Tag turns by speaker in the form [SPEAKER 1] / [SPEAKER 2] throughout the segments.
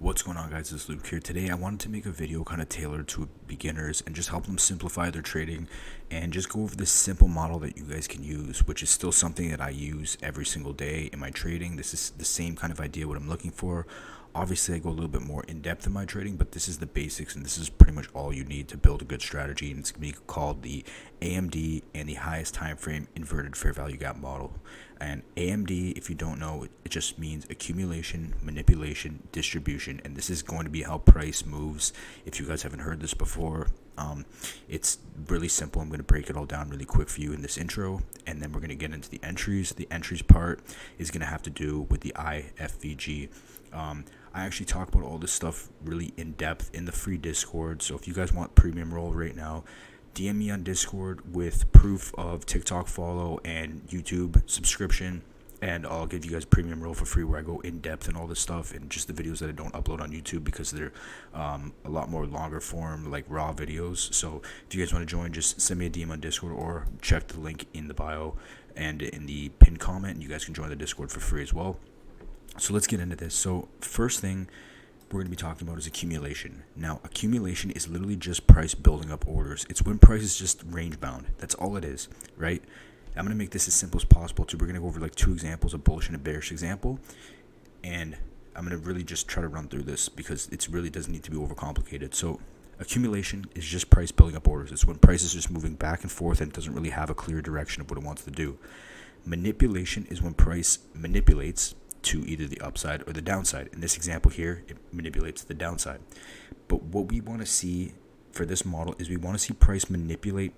[SPEAKER 1] What's going on, guys? It's Luke here. Today I wanted to make a video kind of tailored to beginners and just help them simplify their trading and just go over this simple model that you guys can use, which is still something that I use every single day in my trading. This is the same kind of idea what I'm looking for. Obviously I go a little bit more in depth in my trading, but this is the basics and this is pretty much all you need to build a good strategy, and it's going to be called the AMD and the highest time frame inverted fair value gap model. And AMD, if you don't know, it just means accumulation, manipulation, distribution, and this is going to be how price moves. If you guys haven't heard this before, it's really simple. I'm going to break it all down really quick for you in this intro, and then we're going to get into the entries. The entries part is going to have to do with the IFVG. I actually talk about all this stuff really in depth in the free Discord, so if you guys want premium roll right now, DM me on Discord with proof of TikTok follow and YouTube subscription, and I'll give you guys premium roll for free, where I go in depth and all this stuff, and just the videos that I don't upload on YouTube because they're a lot more longer form, like raw videos. So if you guys want to join, just send me a DM on Discord or check the link in the bio and in the pinned comment, and you guys can join the Discord for free as well. So let's get into this. So first thing we're going to be talking about is accumulation. Now, accumulation is literally just price building up orders. It's when price is just range bound. That's all it is, right? I'm going to make this as simple as possible too. We're going to go over like two examples, a bullish and a bearish example, and I'm going to really just try to run through this because it really doesn't need to be overcomplicated. So accumulation is just price building up orders. It's when price is just moving back and forth and doesn't really have a clear direction of what it wants to do. Manipulation is when price manipulates to either the upside or the downside. In this example here, it manipulates the downside. But what we want to see for this model is we want to see price manipulate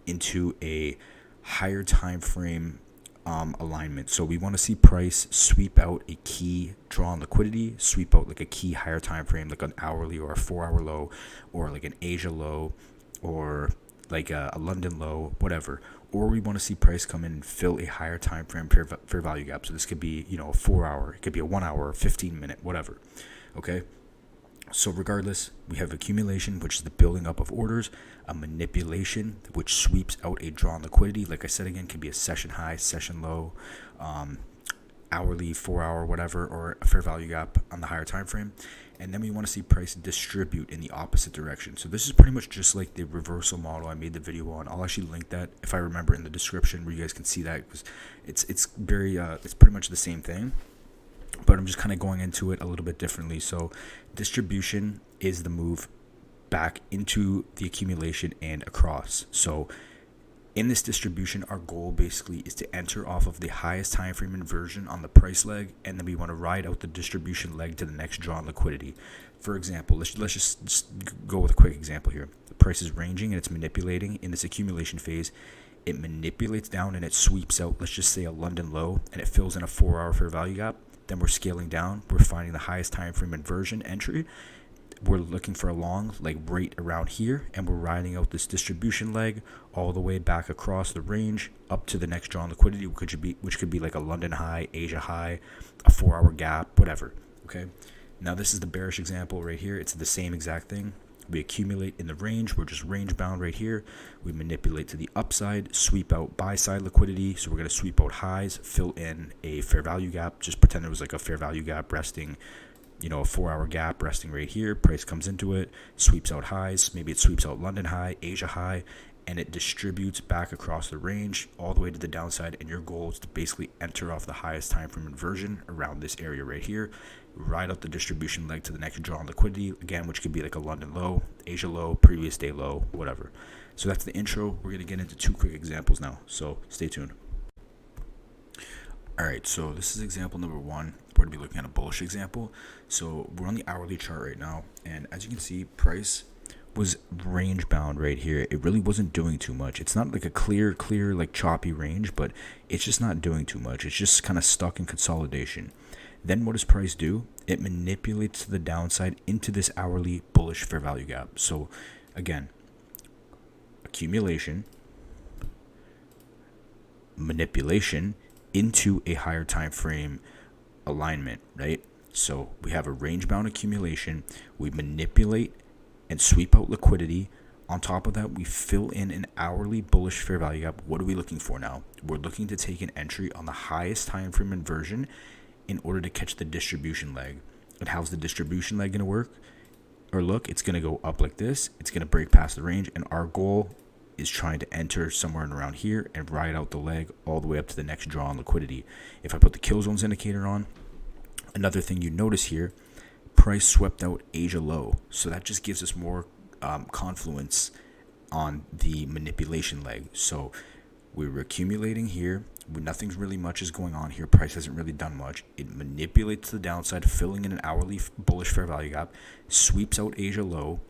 [SPEAKER 1] into a higher time frame alignment. So we want to see price sweep out a key draw on liquidity, sweep out like a key higher time frame, like an hourly or a 4-hour low, or like an Asia low, or like a London low, whatever. Or we want to see price come in and fill a higher time frame fair value gap. So this could be, a 4-hour, it could be a 1 hour, 15-minute, whatever. Okay. So regardless, we have accumulation, which is the building up of orders, a manipulation, which sweeps out a draw on liquidity. Like I said again, can be a session high, session low, hourly, 4-hour, whatever, or a fair value gap on the higher time frame. And then we want to see price distribute in the opposite direction. So this is pretty much just like the reversal model I made the video on. I'll actually link that, if I remember, in the description where you guys can see that, because it's pretty much the same thing, but I'm just kind of going into it a little bit differently. So distribution is the move back into the accumulation and across. So in this distribution, our goal basically is to enter off of the highest time frame inversion on the price leg, and then we want to ride out the distribution leg to the next draw on liquidity. For example, let's just go with a quick example here. The price is ranging and it's manipulating in this accumulation phase. It manipulates down and it sweeps out, let's just say, a London low, and it fills in a 4-hour fair value gap. Then we're scaling down. We're finding the highest time frame inversion entry. We're looking for a long, like right around here, and we're riding out this distribution leg all the way back across the range up to the next draw on liquidity, which could be like a London high, Asia high, a 4-hour gap, whatever. Okay. Now this is the bearish example right here. It's the same exact thing. We accumulate in the range. We're just range bound right here. We manipulate to the upside, sweep out buy side liquidity. So we're going to sweep out highs, fill in a fair value gap. Just pretend it was like a fair value gap resting, a 4-hour gap resting right here. Price comes into it, sweeps out highs. Maybe it sweeps out London high, Asia high, and it distributes back across the range all the way to the downside. And your goal is to basically enter off the highest time frame inversion around this area right here, ride out the distribution leg to the next draw on liquidity, again, which could be like a London low, Asia low, previous day low, whatever. So that's the intro. We're going to get into two quick examples now, so stay tuned. All right, so this is example number one. We're going to be looking at a bullish example. So we're on the hourly chart right now, and as you can see, price was range bound right here. It really wasn't doing too much. It's not like a clear like choppy range, but it's just not doing too much. It's just kind of stuck in consolidation. Then what does price do? It manipulates to the downside into this hourly bullish fair value gap. So again, accumulation, manipulation into a higher time frame alignment, right? So we have a range bound accumulation. We manipulate and sweep out liquidity. On top of that, we fill in an hourly bullish fair value gap. What are we looking for now? We're looking to take an entry on the highest time frame inversion in order to catch the distribution leg. And how's the distribution leg going to work or look? It's going to go up like this. It's going to break past the range, and our goal is trying to enter somewhere around here and ride out the leg all the way up to the next draw on liquidity. If I put the kill zones indicator on, another thing you notice here, price swept out Asia low. So that just gives us more confluence on the manipulation leg. So we were accumulating here. Nothing's really much is going on here. Price hasn't really done much. It manipulates to the downside, filling in an hourly bullish fair value gap, sweeps out Asia low.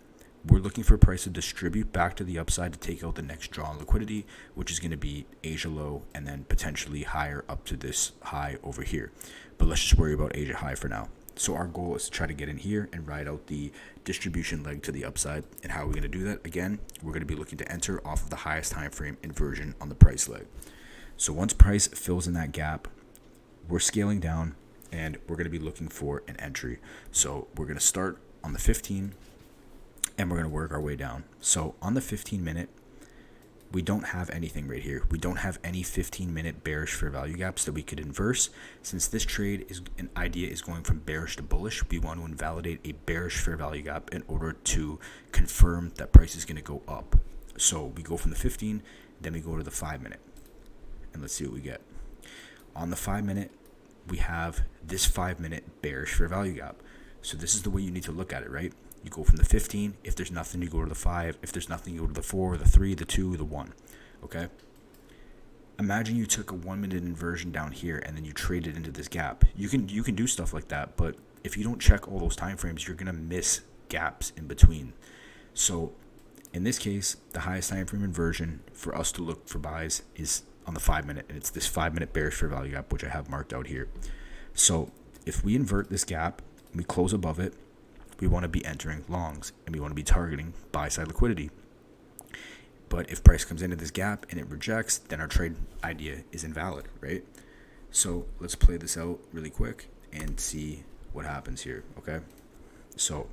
[SPEAKER 1] We're looking for price to distribute back to the upside to take out the next draw on liquidity, which is going to be Asia low and then potentially higher up to this high over here. But let's just worry about Asia high for now. So our goal is to try to get in here and ride out the distribution leg to the upside. And how are we going to do that? Again, we're going to be looking to enter off of the highest time frame inversion on the price leg. So once price fills in that gap, we're scaling down and we're going to be looking for an entry. So we're going to start on the 15 and we're going to work our way down. So on the 15 minute, we don't have anything right here. We don't have any 15-minute bearish fair value gaps that we could inverse. Since this trade is an idea is going from bearish to bullish, we want to invalidate a bearish fair value gap in order to confirm that price is going to go up. So we go from the 15, then we go to the 5-minute. And let's see what we get. On the 5-minute, we have this 5-minute bearish fair value gap. So this is the way you need to look at it, right? You go from the 15. If there's nothing, you go to the 5. If there's nothing, you go to the 4, the 3, the 2, the 1. Okay? Imagine you took a 1-minute inversion down here and then you traded into this gap. You can do stuff like that, but if you don't check all those time frames, you're gonna miss gaps in between. So in this case, the highest time frame inversion for us to look for buys is on the 5-minute, and it's this 5-minute bearish fair value gap, which I have marked out here. So if we invert this gap, we close above it, we want to be entering longs and we want to be targeting buy side liquidity. But if price comes into this gap and it rejects, then our trade idea is invalid, right? So let's play this out really quick and see what happens here, okay? So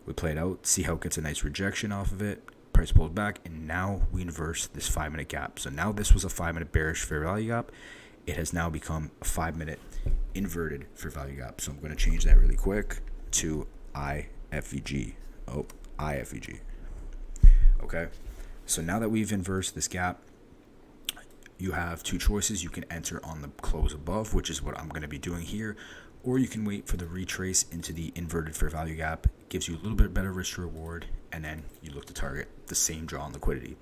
[SPEAKER 1] we play it out, see how it gets a nice rejection off of it. Price pulls back, and now we inverse this 5-minute gap. So now this was a 5-minute bearish fair value gap. It has now become a 5-minute inverted fair value gap. So I'm going to change that really quick to IFVG. Oh, IFVG. Okay. So now that we've inversed this gap, you have two choices. You can enter on the close above, which is what I'm going to be doing here, or you can wait for the retrace into the inverted fair value gap. It gives you a little bit better risk to reward, and then you look to target the same draw on liquidity.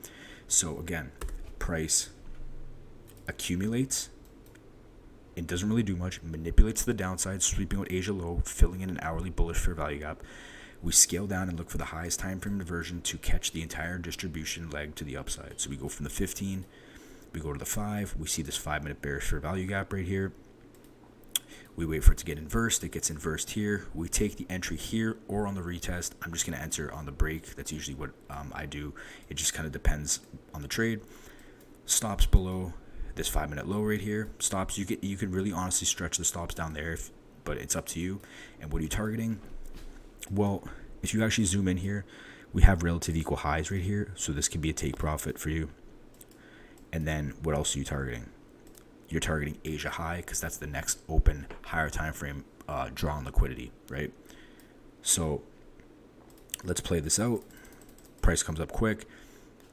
[SPEAKER 1] So again, price accumulates. It doesn't really do much. Manipulates to the downside, sweeping out Asia low, filling in an hourly bullish fair value gap. We scale down and look for the highest time frame inversion to catch the entire distribution leg to the upside. So we go from the 15, we go to the 5. We see this 5-minute bearish fair value gap right here. We wait for it to get inversed. It gets inversed here. We take the entry here or on the retest. I'm just going to enter on the break. That's usually what I do. It just kind of depends on the trade. Stops below this 5-minute low right here. Stops, you can really honestly stretch the stops down there, but it's up to you. And what are you targeting? Well, if you actually zoom in here, we have relative equal highs right here. So this could be a take profit for you. And then what else are you targeting? You're targeting Asia high because that's the next open higher time frame draw on liquidity, right? So let's play this out. Price comes up quick,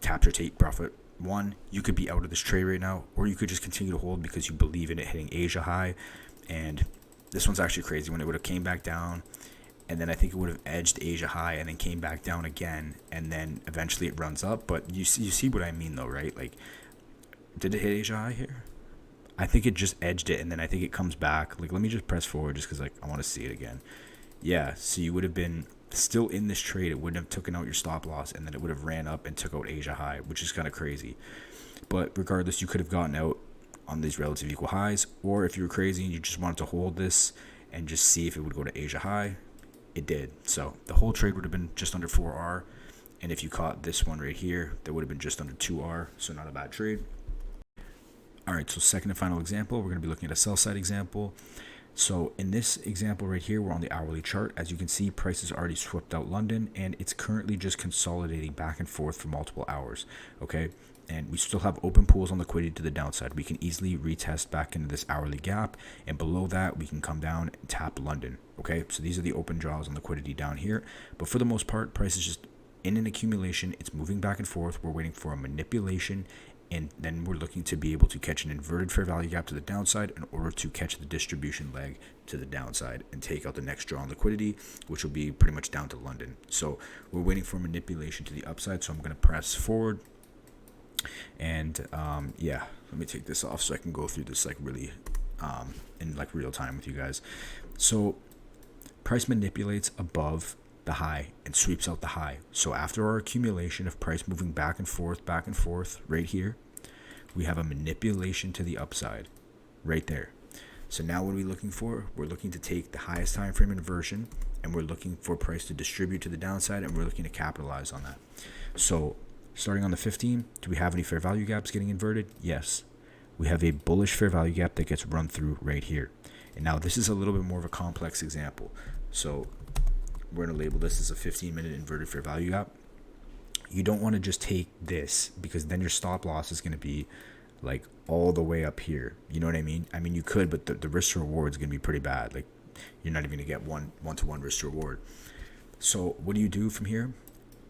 [SPEAKER 1] taps your take profit. One, you could be out of this trade right now, or you could just continue to hold because you believe in it hitting Asia high. And this one's actually crazy. When it would have came back down, and then I think it would have edged Asia high and then came back down again, and then eventually it runs up. But you see what I mean though, right? Like, did it hit Asia high here? I think it just edged it, and then I think it comes back. Like, let me just press forward just because, like, I want to see it again. Yeah, so you would have been still in this trade. It wouldn't have taken out your stop loss, and then it would have ran up and took out Asia high, which is kind of crazy. But regardless, you could have gotten out on these relative equal highs, or if you were crazy and you just wanted to hold this and just see if it would go to Asia high, it did. So the whole trade would have been just under 4R, and if you caught this one right here, that would have been just under 2R, so not a bad trade. All right, so second and final example, we're going to be looking at a sell side example. So in this example right here, we're on the hourly chart. As you can see, price has already swept out London, and it's currently just consolidating back and forth for multiple hours, okay? and we still have open pools on liquidity to the downside. We can easily retest back into this hourly gap, and below that we can come down and tap London. Okay, so these are the open draws on liquidity down here, but for the most part, price is just in an accumulation. It's moving back and forth. We're waiting for a manipulation, and then we're looking to be able to catch an inverted fair value gap to the downside in order to catch the distribution leg to the downside and take out the next draw on liquidity, which will be pretty much down to London. So we're waiting for manipulation to the upside, so I'm going to press forward. And yeah, let me take this off so I can go through this like really in like real time with you guys. So price manipulates above the high and sweeps out the high. So after our accumulation of price moving back and forth right here, we have a manipulation to the upside right there. So now what are we looking for? We're looking to take the highest time frame inversion, and we're looking for price to distribute to the downside, and we're looking to capitalize on that. So starting on the 15, do we have any fair value gaps getting inverted? Yes. We have a bullish fair value gap that gets run through right here. And now this is a little bit more of a complex example. So we're going to label this as a 15-minute inverted fair value gap. You don't want to just take this, because then your stop loss is going to be like all the way up here. You know what I mean? I mean, you could, but the risk to reward is going to be pretty bad. Like, you're not even going to get one-to-one risk to reward. So what do you do from here?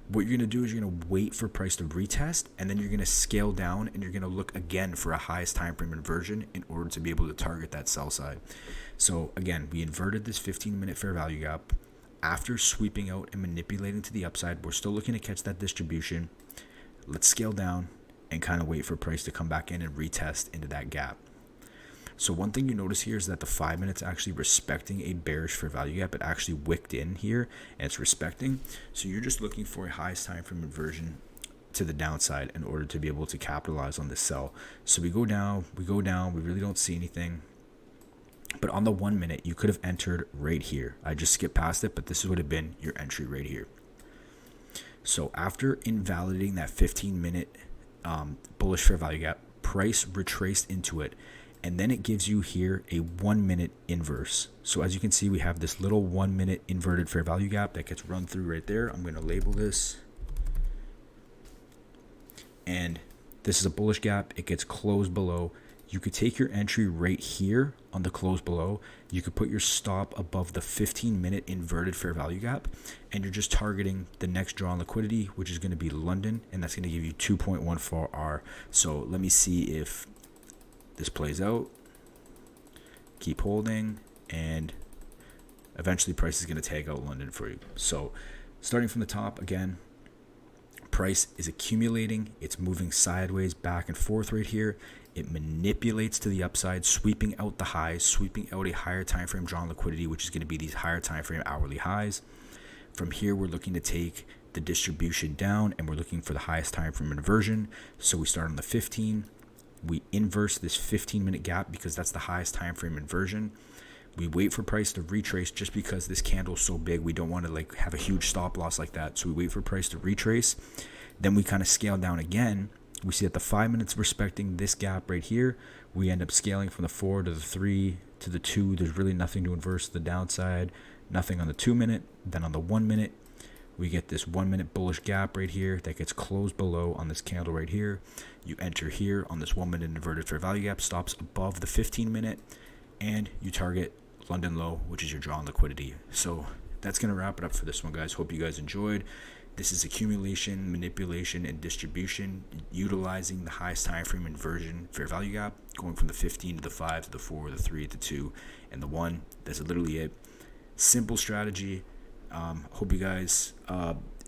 [SPEAKER 1] What you're going to do is you're going to wait for price to retest, and then you're going to scale down, and you're going to look again for a highest time frame inversion in order to be able to target that sell side. So again, we inverted this 15-minute fair value gap. After sweeping out and manipulating to the upside, we're still looking to catch that distribution. Let's scale down and kind of wait for price to come back in and retest into that gap. So one thing you notice here is that the 5 minutes actually respecting a bearish fair value gap. It actually wicked in here and it's respecting. So you're just looking for a highest time frame inversion to the downside in order to be able to capitalize on this sell. So we go down, we really don't see anything. But on the 1 minute, you could have entered right here. I just skipped past it, but this would have been your entry right here. So after invalidating that 15-minute bullish fair value gap, price retraced into it. And then it gives you here a 1 minute inverse. So as you can see, we have this little 1 minute inverted fair value gap that gets run through right there. I'm going to label this. And this is a bullish gap. It gets closed below. You could take your entry right here on the close below. You could put your stop above the 15-minute inverted fair value gap, and you're just targeting the next draw on liquidity, which is going to be London, and that's going to give you 2.14R. So let me see if this plays out. Keep holding, and eventually price is going to tag out London for you. So starting from the top again, price is accumulating. It's moving sideways back and forth right here. It manipulates to the upside, sweeping out the highs, sweeping out a higher time frame draw on liquidity, which is going to be these higher time frame hourly highs. From here, we're looking to take the distribution down, and we're looking for the highest time frame inversion. So we start on the 15. We inverse this 15-minute gap because that's the highest time frame inversion. We wait for price to retrace just because this candle is so big. We don't want to like have a huge stop loss like that. So we wait for price to retrace. Then we kind of scale down again. We see that the 5 minutes respecting this gap right here. We end up scaling from the 4 to the 3 to the 2. There's really nothing to inverse to the downside. Nothing on the 2 minute. Then on the 1 minute, we get this 1 minute bullish gap right here that gets closed below on this candle right here. You enter here on this 1 minute inverted fair value gap, stops above the 15 minute, and you target London low, which is your draw on liquidity. So that's going to wrap it up for this one, guys. Hope you guys enjoyed. This is accumulation, manipulation, and distribution, utilizing the highest time frame inversion fair value gap, going from the 15 to the 5 to the 4, the 3 to 2, and the 1. That's literally it. Simple strategy. Hope you guys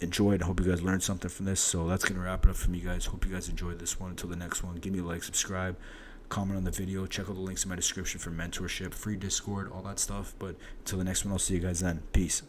[SPEAKER 1] enjoyed. I hope you guys learned something from this. So that's going to wrap it up from you guys. Hope you guys enjoyed this one. Until the next one, give me a like, subscribe, comment on the video, check out the links in my description for mentorship, free Discord, all that stuff. But until the next one, I'll see you guys then. Peace.